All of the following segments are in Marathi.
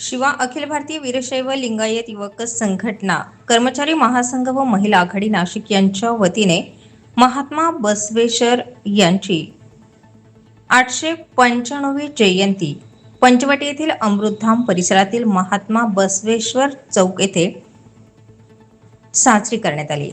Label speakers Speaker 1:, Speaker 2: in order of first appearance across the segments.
Speaker 1: शिवा अखिल भारतीय वीरशैव लिंगायत युवक संघटना कर्मचारी महासंघ व महिला आघाडी नाशिक यांच्या वतीने महात्मा बसवेश्वर यांची 895वी जयंती पंचवटी येथील अमृतधाम परिसरातील महात्मा बसवेश्वर चौक येथे साजरी करण्यात आली।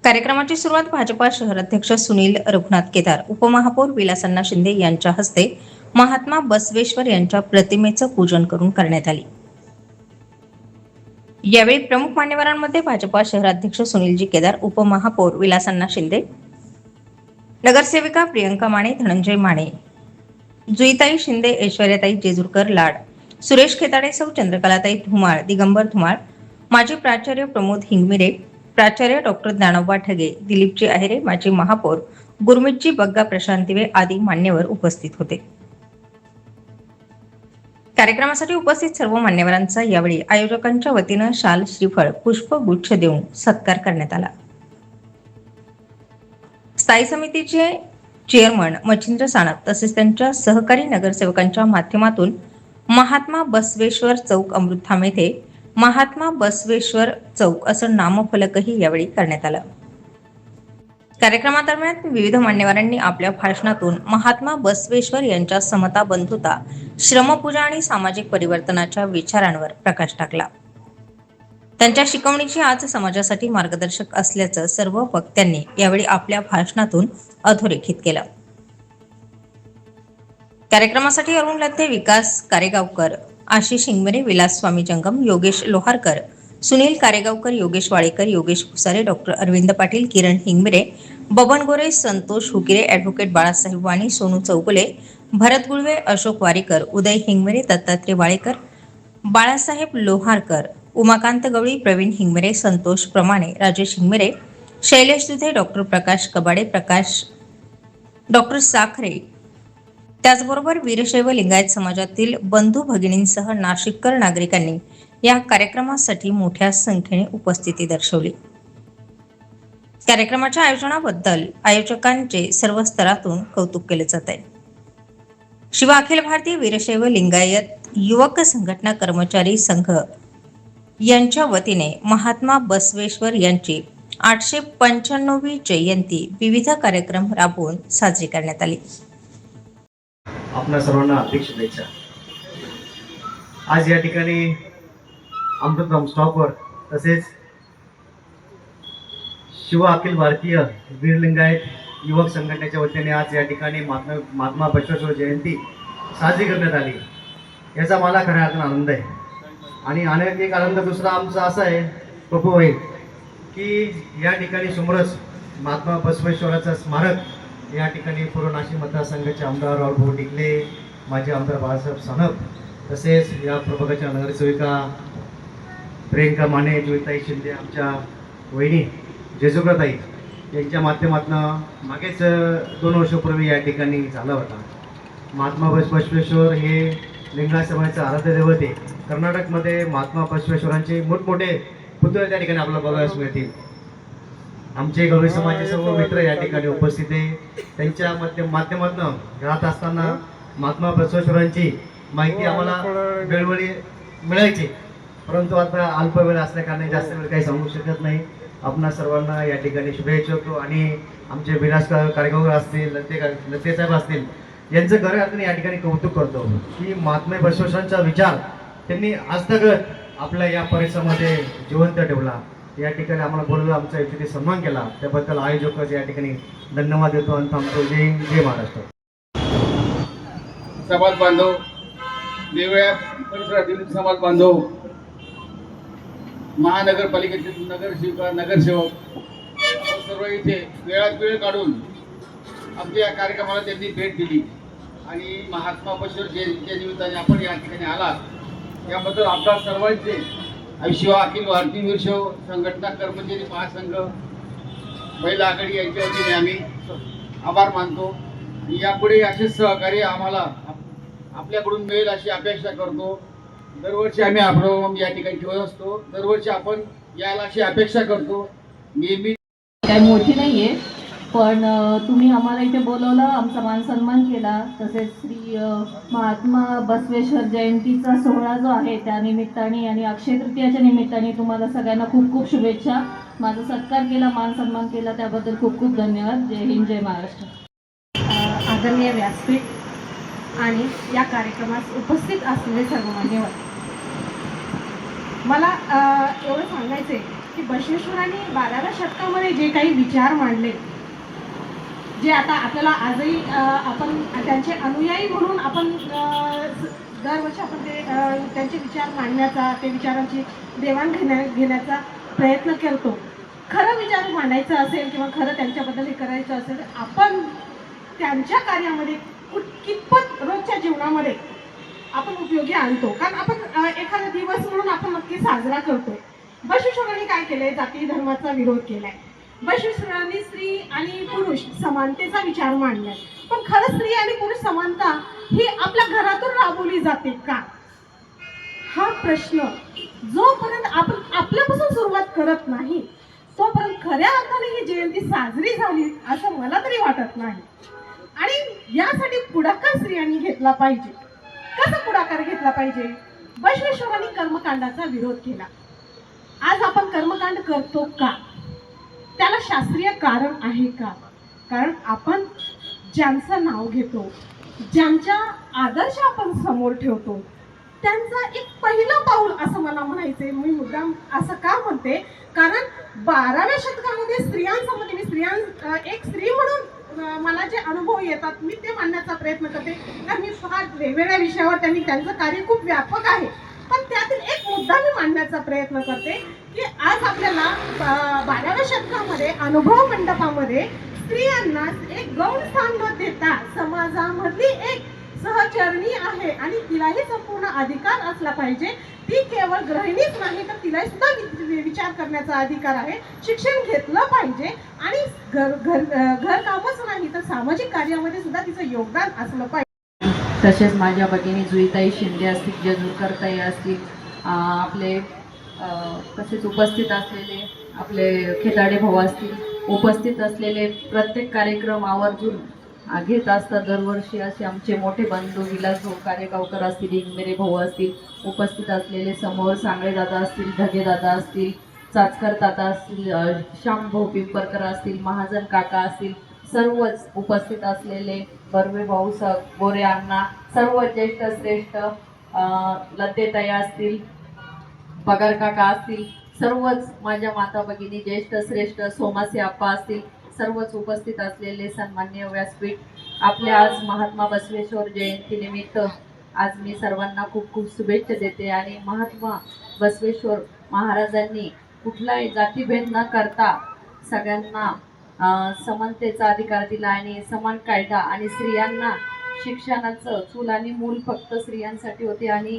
Speaker 1: कार्यक्रमाची सुरुवात भाजपा शहराध्यक्ष सुनील रघुनाथ केदार, उपमहापौर विलासअण्णा शिंदे यांच्या हस्ते महात्मा बसवेश्वर यांच्या प्रतिमेचं पूजन करून करण्यात आली। यावेळी प्रमुख मान्यवरांमध्ये भाजपा शहराध्यक्ष सुनीलजी केदार, उपमहापौर विलासअण्णा शिंदे, नगरसेविका प्रियंका माने, धनंजय माने, जुईताई शिंदे, ऐश्वर्याताई जेजुरकर लाड, सुरेश खेताडे, सौ चंद्रकलाताई धुमाळ, दिगंबर धुमाळ, माजी प्राचार्य प्रमोद हिंगमिरे, प्राचार्य डॉक्टर ज्ञानोबा ठगे, दिलीपजी आहेरे, माजी महापौर गुरमीतजी बग्गा, प्रशांत दिवे आदी मान्यवर उपस्थित होते। कार्यक्रमासाठी उपस्थित सर्व मान्यवरांचा यावेळी आयोजकांच्या वतीनं शाल, श्रीफळ, पुष्पगुच्छ देऊन सत्कार करण्यात आला। स्थायी समितीचे चेअरमन मच्छिंद्र सानप तसेच त्यांच्या सहकारी नगरसेवकांच्या माध्यमातून महात्मा बसवेश्वर चौक अमृतधाम येथे महात्मा बसवेश्वर चौक असं नामफलकही यावेळी करण्यात आलं। कार्यक्रमादरम्यान विविध मान्यवरांनी आपल्या भाषणातून महात्मा बसवेश्वर यांच्या समता, बंधुता, श्रमपूजा आणि सामाजिक परिवर्तनाच्या विचारांवर प्रकाश टाकला। त्यांच्या शिकवणीची आज समाजासाठी मार्गदर्शक असल्याचं सर्व वक्त्यांनी यावेळी आपल्या भाषणातून अधोरेखित केलं। कार्यक्रमासाठी अरुण लत्ते, विकास कारेगावकर, आशिष हिंगमिरे, विलास स्वामी जंगम, योगेश लोहारकर, सुनील कारेगावकर, योगेश वाळेकर, योगेश भुसारे, डॉक्टर अरविंद पाटील, किरण हिंगमिरे, बबन गोरे, संतोष हुकिरे, ॲडव्होकेट बाळासाहेब वाणी, सोनू चौगुले, भरत गुळवे, अशोक वारीकर, उदय हिंगमिरे, दत्तात्रय वाळेकर, बाळासाहेब लोहारकर, उमाकांत गवळी, प्रवीण हिंगमिरे, संतोष प्रमाणे, राजेश हिंगमिरे, शैलेश दुधे, डॉक्टर प्रकाश कबाडे, डॉक्टर साखरे, त्याचबरोबर वीरशैव लिंगायत समाजातील बंधू भगिनींसह नाशिककर नागरिकांनी या कार्यक्रमासाठी मोठ्या संख्येने उपस्थिती दर्शवली। कार्यक्रमाच्या आयोजनाबद्दल आयोजकांचे सर्व स्तरातून कौतुक केले जात आहे। शिवा अखिल भारतीय वीरशैव लिंगायत युवक संघटना कर्मचारी संघ यांच्या वतीने महात्मा बसवेश्वर यांची 895वी जयंती विविध कार्यक्रम राबवून साजरी करण्यात आली।
Speaker 2: आपल्या सर्वांना हार्दिक शुभेच्छा। आज या ठिकाणी अमृतधाम स्टॉपवर तसेच शिवा अखिल भारतीय वीर लिंगायत युवक संघटनेच्या वतीने आज या ठिकाणी महात्मा बसवेश्वर जयंती साजरी करण्यात आली। याचा मला खऱ्या अर्थाने आनंद आहे। आणि अनेक एक आनंद दुसरा आमचा असा आहे प्रभू होईल की या ठिकाणी समोरच महात्मा बसवेश्वराचं स्मारक या ठिकाणी पूर्व नाशिक मतदारसंघाचे आमदार राहुल टिकले, माजी आमदार बाळासाहेब सानप, तसेच या प्रभागाच्या नगरसेविका प्रियंका माने, जुईताई शिंदे, आमच्या वहिनी जेजुकरताई यांच्या माध्यमातून मागेच 2 वर्षापूर्वी या ठिकाणी झाला होता। महात्मा बसवेश्वर हे लिंगायत समाजाचे आराध्य दैवत आहे। कर्नाटकमध्ये महात्मा बसवेश्वरांचे मोठमोठे पुतळे त्या ठिकाणी आपल्याला बघायला मिळतील। आमचे गवळी समाजाचे सर्व मित्र या ठिकाणी उपस्थित आहे। त्यांच्या माध्यमातून राहत असताना महात्मा बसवेश्वरांची माहिती आम्हाला वेळोवेळी मिळायची, परंतु आता अल्प वेळ असल्या कारणाने जास्त वेळ काही सांगू शकत नाही। आपणा सर्वांना या ठिकाणी शुभेच्छा देतो आणि आमचे विलास कारेगावकर असतील, लत्ते साहेब असतील, यांचं खऱ्या अर्थाने या ठिकाणी कौतुक करतो की महात्मा बसवेश्वरांचा विचार त्यांनी आजतगत आपल्या या परिसरामध्ये जिवंत ठेवला। या ठिकाणी आम्हाला बोलवलं, आमचा इथे सन्मान केला, त्याबद्दल आयोजक या ठिकाणी धन्यवाद देतो आणि थांबतो। जय महाराष्ट्र।
Speaker 3: समाज बांधव, वेगवेगळ्या परिसरातील समाज बांधव, महानगरपालिकेतील नगरसेविका, नगरसेवक सर्व इथे वेळात वेळ काढून आमच्या या कार्यक्रमाला त्यांनी भेट दिली आणि महात्मा बसवेश्वर जयंतीच्या निमित्ताने आपण या ठिकाणी आलात याबद्दल आपल्या सर्वांचे शिवा अखिल भारतीय वीरशैव संघटना कर्मचारी महासंघ, महिला आघाडी यांच्या वतीने आम्ही आभार मानतो। यापुढे असेच सहकार्य आम्हाला आपल्याकडून मिळेल अशी अपेक्षा करतो। दरवर्षी आम्ही हा प्रोग्राम या ठिकाणी ठेवत असतो, दरवर्षी आपण यायला अशी अपेक्षा करतो। नेहमी
Speaker 4: काही मोठी नाहीये, पण तुम्ही आम्हाला इथे बोलवलं, आमचा मान सन्मान केला. तसेच श्री महात्मा बसवेश्वर जयंतीचा सोहळा जो आहे त्या निमित्ताने आणि अक्षय तृतीयाच्या निमित्ताने तुम्हाला सगळ्यांना खूप खूप शुभेच्छा. माझा सत्कार केला, मान सन्मान केला, त्याबद्दल खूप खूप धन्यवाद. जय हिंद, जय महाराष्ट्र.
Speaker 5: आदरणीय व्यासपीठ आणि या कार्यक्रमास उपस्थित असलेले सर्व मान्यवर, मला एवढं सांगायचं आहे की बसवेश्वरांनी 12व्या शतकामध्ये जे काही विचार मांडले, जे आता आपल्याला आजही आपण त्यांचे अनुयायी म्हणून आपण दरवर्षी आपण ते त्यांचे विचार मांडण्याचा, ते विचारांची घेण्याचा प्रयत्न करतो. खरं विचार मांडायचं असेल किंवा खरं त्यांच्याबद्दल हे करायचं असेल तर आपण त्यांच्या कार्यामध्ये कितपत रोजच्या जीवनामध्ये आपण उपयोगी आणतो. कारण आपण एखादा दिवस म्हणून आपण नक्की साजरा करतोय. बसवेश्वरांनी काय केलंय? जाती धर्माचा विरोध केलाय. बसवेश्वरांनी स्त्री आणि पुरुष समानतेचा विचार मांडलाय. पण खरं स्त्री आणि पुरुष समानता ही आपल्या घरातून राबवली जाते का? हा प्रश्न जोपर्यंत आपण आपल्यापासून सुरुवात करत नाही तोपर्यंत खऱ्या अर्थाने ही जयंती साजरी झाली असं मला तरी वाटत नाही. आणि यासाठी पुढाकार स्त्रियांनी घेतला पाहिजे. कसा पुढाकार घेतला पाहिजे? बसवेश्वरांनी कर्मकांडाचा विरोध केला. आज आपण कर्मकांड करतो का? त्याला शास्त्रीय कारण आहे का? कारण आपण ज्यांचं नाव घेतो, ज्यांच्या आदर्श आपण समोर ठेवतो, त्यांचा एक पहिलं पाऊल असं मला म्हणायचंय. मी मुद्दाम असं का म्हणते? कारण 12व्या शतकामध्ये स्त्रियांसमोर मी एक स्त्री म्हणून मला जे अनुभव येतात मी ते मांडण्याचा प्रयत्न करते. कारण मी फार वेगवेगळ्या विषयावर त्यांचं कार्य खूप व्यापक आहे. पण त्यातील एक मुद्दा मी मांडण्याचा प्रयत्न करते की आज आपल्याला 12व्या शतकामध्ये अनुभव मंडपामध्ये स्त्रियांना एक गौण स्थान न देता समाजामधली एक सहचरणी आहे आणि तिलाही संपूर्ण अधिकार असला पाहिजे. ती केवळ गृहिणीच नाही तर तिलाही सुद्धा विचार करण्याचा अधिकार आहे. शिक्षण घेतलं पाहिजे आणि घरकामच नाही तर सामाजिक कार्यामध्ये सुद्धा तिचं योगदान असलं पाहिजे.
Speaker 4: तसेच माझ्या भगिनी जुईताई शिंदे असतील, जजूरकरताई असतील, आपले तसेच उपस्थित असलेले आपले खेताडे भाऊ असतील, उपस्थित असलेले प्रत्येक कार्यक्रम आवर्जून घेत असतात दरवर्षी असे आमचे मोठे बंधू विलास भाऊ कारेगावकर असतील, हिंगमिरे भाऊ असतील, उपस्थित असलेले समोर सांगळे दादा असतील, ढगे दादा असतील, चाचकर दादा असतील, श्याम भाऊ पिंपरकर असतील, महाजन काका असतील, सर्वच उपस्थित असलेले बर्वे भाऊ गोरे अण्णा, सर्व ज्येष्ठ श्रेष्ठ लद्देताई असतील, पगार काका असतील, सर्वच माझ्या माता भगिनी ज्येष्ठ श्रेष्ठ सोमासे आप्पा असतील, सर्वच उपस्थित असलेले सन्माननीय व्यासपीठ, आपल्या आज महात्मा बसवेश्वर जयंतीनिमित्त आज मी सर्वांना खूप खूप शुभेच्छा देते. आणि महात्मा बसवेश्वर महाराजांनी कुठलाही जातीभेद न करता सगळ्यांना समानतेचा अधिकार दिला आणि समान कायदा आणि स्त्रियांना शिक्षणाचं चूल आणि मूल फक्त स्त्रियांसाठी होते आणि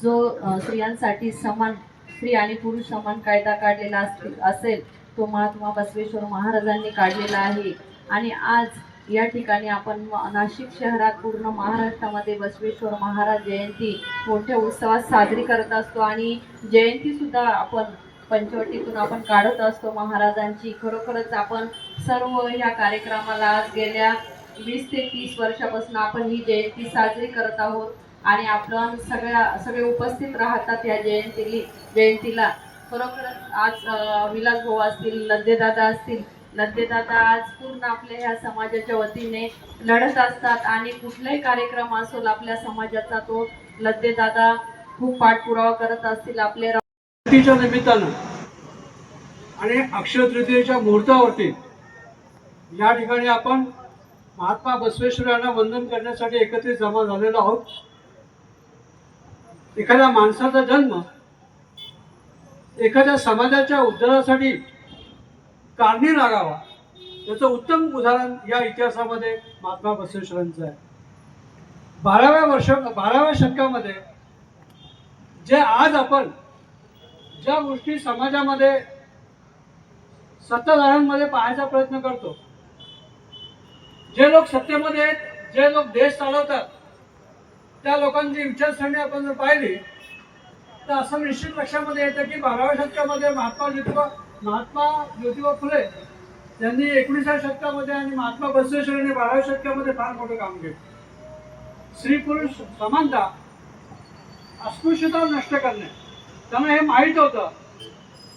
Speaker 4: जो स्त्रियांसाठी समान स्त्री आणि पुरुष समान कायदा काढलेला असेल तो महात्मा बसवेश्वर महाराजांनी काढलेला आहे. आणि आज या ठिकाणी आपण नाशिक शहरात पूर्ण महाराष्ट्रामध्ये बसवेश्वर महाराज जयंती मोठ्या उत्सवात साजरी करत असतो आणि जयंती सुद्धा आपण पंचवटीतून आपण काढत असतो महाराजांची. खरोखरच आपण सर्व ह्या कार्यक्रमाला आज गेल्या 20 ते 30 वर्षापासून आपण ही जयंती साजरी करत आहोत आणि आपण सगळे उपस्थित राहतात या जयंतीला. खरोखरच आज विलास भाऊ असतील, लद्देदादा असतील, लद्देदादा आज पूर्ण आपल्या ह्या समाजाच्या वतीने लढत असतात आणि कुठलाही कार्यक्रम असेल आपल्या समाजाचा तो लद्देदादा खूप पाठपुरावा करत असतील. आपले
Speaker 6: च्या निमित्तानं आणि अक्षय तृतीयेच्या मुहूर्तावरती या ठिकाणी आपण महात्मा बसवेश्वरांना वंदन करण्यासाठी एकत्रित जमा झालेलो आहोत. एखाद्या माणसाचा जन्म एखाद्या समाजाच्या उद्धारासाठी कारणी लागावा त्याचं उत्तम उदाहरण या इतिहासामध्ये महात्मा बसवेश्वरांचं आहे. 12व्या शतकामध्ये जे आज आपण ज्या गोष्टी समाजामध्ये सत्ताधाऱ्यांमध्ये पाहायचा प्रयत्न करतो, जे लोक सत्तेमध्ये आहेत, जे लोक देश चालवतात, त्या लोकांची विचारसरणी आपण जर पाहिली तर असं निश्चित लक्षामध्ये येतं की 12व्या शतकामध्ये महात्मा ज्योतिबा फुले त्यांनी 19व्या शतकामध्ये आणि महात्मा बसवेश्वरांनी 12व्या शतकामध्ये फार मोठं काम केलं. स्त्री पुरुष समानता, अस्पृश्यता नष्ट करणे. त्यांना हे माहीत होतं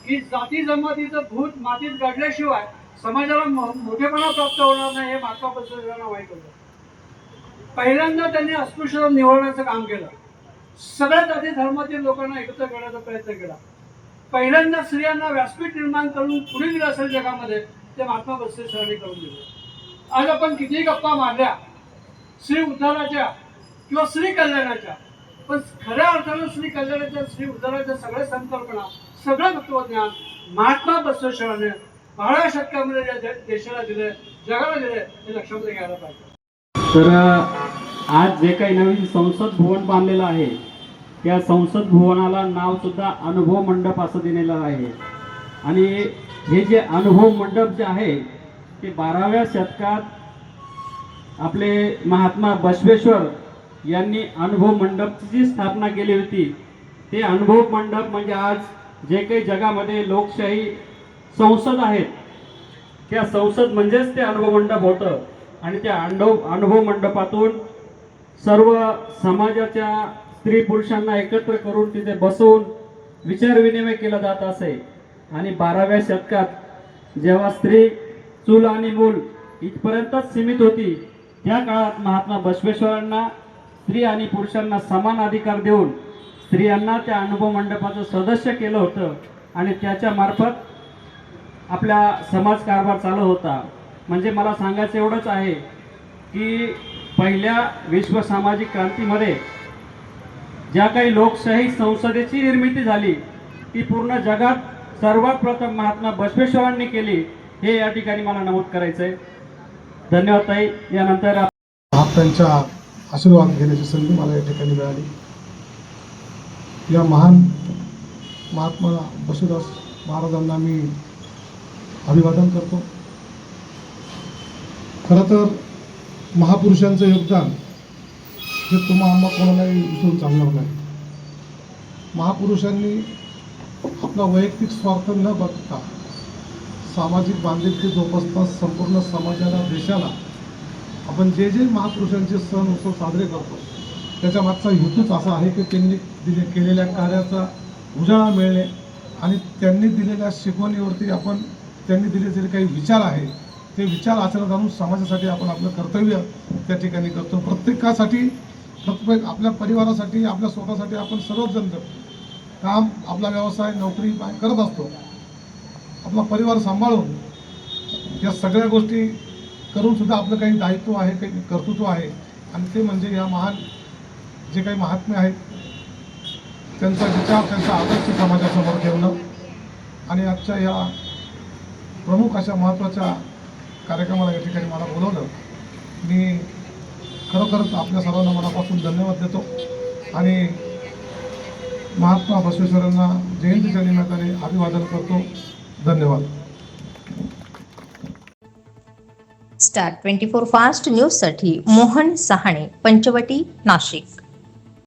Speaker 6: की जाती जमातीचं भूत मातीत गाडल्याशिवाय समाजाला मोठेपणा प्राप्त होणार नाही, हे महात्मा बसवेश्वरांना माहीत होतं. पहिल्यांदा त्यांनी अस्पृश्यता निवडण्याचं काम केलं. सगळ्या जाती धर्मातील लोकांना एकत्र करण्याचा प्रयत्न केला. पहिल्यांदा स्त्रियांना व्यासपीठ निर्माण करून पुढे गेलं असेल जगामध्ये, ते महात्मा बसवेश्वरांनी करून दिले. आज आपण कितीही गप्पा मारल्या स्त्री उद्धाराच्या किंवा स्त्री कल्याणाच्या, पण खऱ्या अर्थानं स्त्री कल्याणाच्या, स्त्री उद्धाराच्या सगळ्या संकल्पना, सगळं तत्वज्ञान महात्मा बसवेश्वरांनी 12व्या शतकामध्ये ज्या देशाला दिले, जगाला दिले, हे लक्षामध्ये घ्यायला पाहिजे.
Speaker 7: तर आज जे काही नवीन संसद भवन बांधलेलं आहे, त्या संसद भवनाला नाव सुद्धा अनुभव मंडप असं दिलेलं आहे. आणि हे जे अनुभव मंडप जे आहे ते 12व्या शतकात आपले महात्मा बसवेश्वर यांनी अनुभव मंडपची स्थापना केली होती. ते अनुभव मंडप म्हणजे आज जे काही जगामध्ये लोकशाही संसद आहेत, त्या संसद म्हणजेच ते अनुभव मंडप होतं. आणि त्या अनुभव मंडपातून सर्व समाजाच्या स्त्री पुरुषांना एकत्र करून तिथे बसवून विचारविनिमय केला जात असे. आणि 12व्या शतकात जेव्हा स्त्री चूल आणि मूल इथपर्यंतच सीमित होती, त्या काळात महात्मा बसवेश्वरांना स्त्री आणि पुरुषांना समान अधिकार देऊन स्त्रियांना त्या अनुभव मंडपाचं सदस्य केलं होतं. आणि त्याच्या मार्फत आपला समाज कारभार चालू होता. म्हणजे मला सांगायचं एवढंच आहे की पहिल्या विश्व सामाजिक क्रांतीमध्ये ज्या काही लोकशाही संसदेची निर्मिती झाली, ती पूर्ण जगात सर्वात प्रथम महात्मा बसवेश्वरांनी केली, हे या ठिकाणी मला नमूद करायचं आहे. धन्यवाद ताई. यानंतर
Speaker 8: त्यांच्या आशीर्वाद घेण्याची संधी मला या ठिकाणी मिळाली. या महान महात्मा बसवदास महाराजांना मी अभिवादन करतो. खरं तर महापुरुषांचं योगदान हे आम्हा कोणालाही विसरून चालणार नाही. महापुरुषांनी आपला वैयक्तिक स्वार्थ न बघता सामाजिक बांधिलकी जोपासता संपूर्ण समाजाला, देशाला आपण जे जे महापुरुषांचे सण उत्सव साजरे करतो, त्याच्या मागचा हेतूच असा आहे की त्यांनी केलेल्या कार्याचा उजाळा मिळणे आणि त्यांनी दिलेल्या शिकवणीवरती आपण त्यांनी दिलेले जे काही विचार आहे ते विचार आचरणात आणून समाजासाठी आपण आपलं कर्तव्य त्या ठिकाणी करतो. प्रत्येकासाठी, प्रत्येक आपल्या परिवारासाठी, आपल्या स्वतःसाठी आपण सर्वच जण काम, आपला व्यवसाय, नोकरी करत असतो. आपला परिवार सांभाळून या सगळ्या गोष्टी करून सुद्धा आपलं काही दायित्व आहे, काही कर्तृत्व आहे. आणि ते म्हणजे या महान जे काही महात्मे आहेत त्यांचा विचार, त्यांचा आदर्श समाजासमोर ठेवणं. आणि आजच्या या प्रमुख अशा महत्त्वाच्या कार्यक्रमाला या ठिकाणी मला बोलवलं. मी खरोखरच आपल्या सर्वांना मनापासून धन्यवाद देतो आणि महात्मा बसवेश्वरांना जयंतीच्या निमित्ताने अभिवादन करतो. धन्यवाद.
Speaker 1: स्टार 24 फास्ट न्यूजसाठी मोहन सहाणे, पंचवटी, नाशिक.